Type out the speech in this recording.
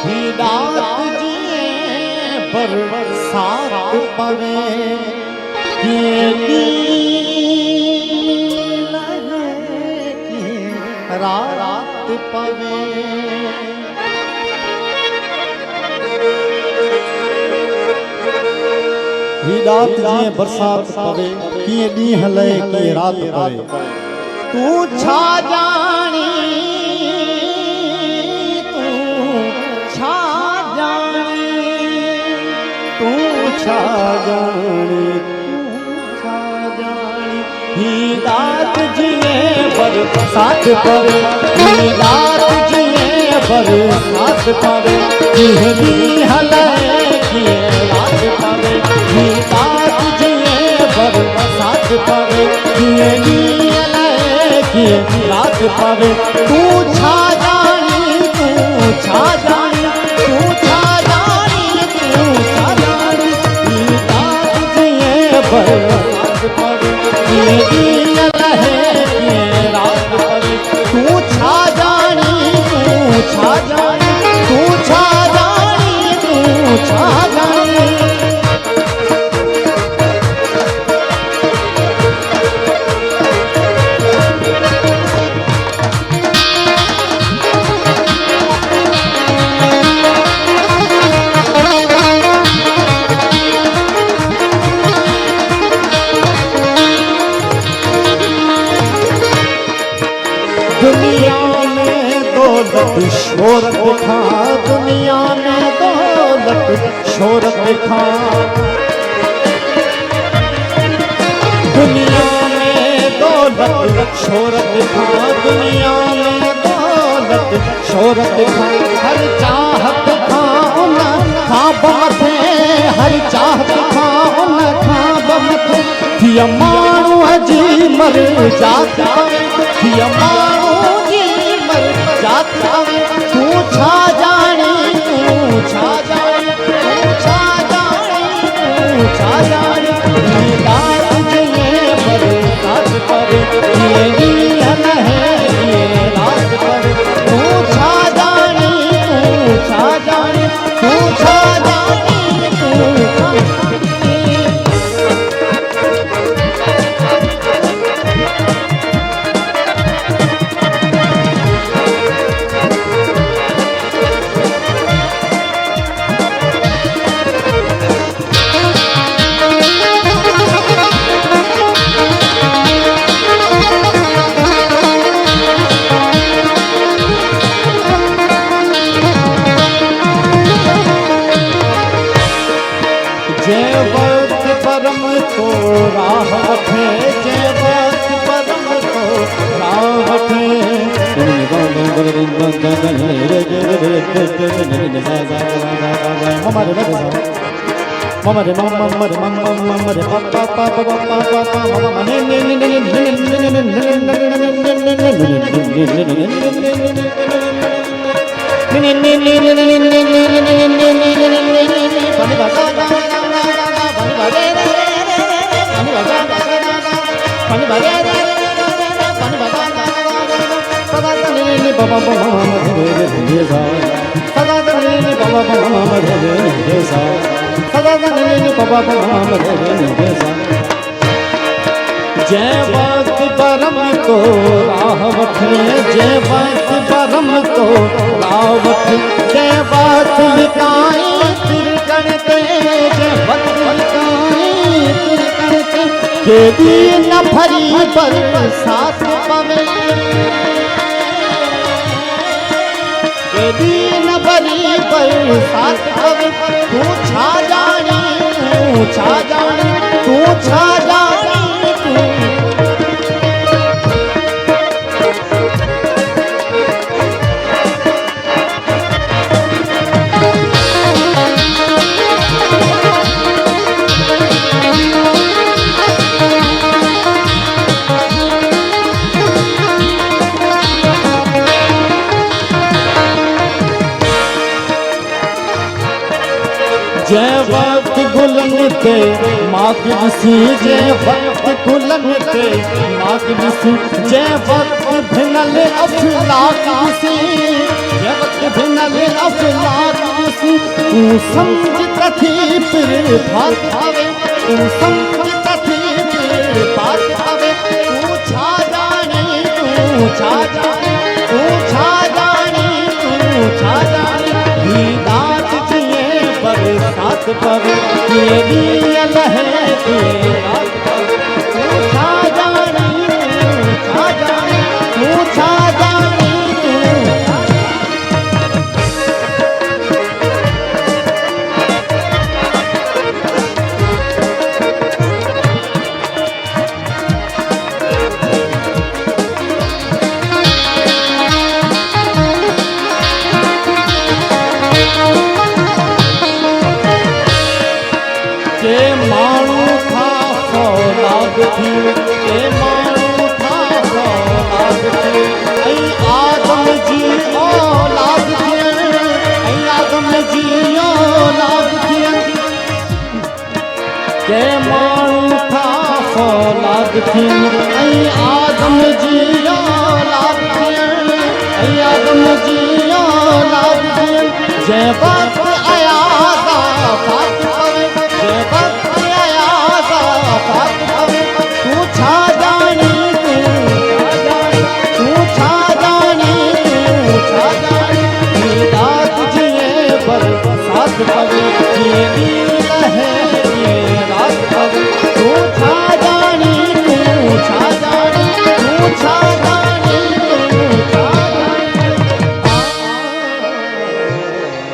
रात जिए बरसात पवे रात पवे रात जिए बरसात पवे किए डी हले किए रात पवे तू छा जानी छा जानी ही रात जिए बरसात पवे ही रात जिए बरसात पवे ही हले किए रात पवे ही रात जिए बरसात पवे ही हले किए रात पवे तू छा जानी तू छा जानी तू छा जानी तू छा जानी बरसात पवे ये रात पवे तू छा जानी तू छा जानी तू छा जानी तू छा जानी दुनिया में दौलत शोहरत खा दुनिया में दौलत शोहरत खा दुनिया में दौलत शोहरत खा दुनिया में दौलत शोहरत खा हर चाहत खा उन खाब मथे हर चाहत खा उन खाब मथे थिया माण्हू जी मर जात थिया माण्हू जात तू छा जानी तू छा जानी तू छा जानी तू छा जानी रात जिए बरसात पवे ये रात पवे तू छा जानी तू छा जानी तू छा जानी तू जय वक्त परम को राह वठे जय वक्त परम को राह वठे जय वक्त परम को राह वठे जय वक्त परम को राह वठे जय वक्त लिकाई तिरकण ते जय वक्त लिकाई तिरकण ते केदी न भरी बरसात पवे केदी न भरी बरसात पवे तू छा जानी तू छा जानी तू छा जानी जय वक्त गुलन ते माक सी जय वक्त गुलन ते माक सी जय वक्त भिनल अफलाक सी जय वक्त भिनल अफलाक तू समझता थी फिर भाग आवे, तू समझता थी फिर भाग आवे। तू छा जानी, तू छा जानी, तू छा जानी, तू छा जानी। रात जिए बरसात पवे, तेरी लहे तेरी रात पवे। तू छा जानी, तू छा जानी, तू छा जानी, तू छा के माण्हू था सौलाद थी, के माण्हू था सौलाद थी। ऐं आदम जी औलाद थियनि, ऐं आदम जी औलाद थियनि। के माण्हू था सौलाद थी, ऐं आदम जी औलाद थियनि, ऐं आदम जी औलाद थियनि। जंहिं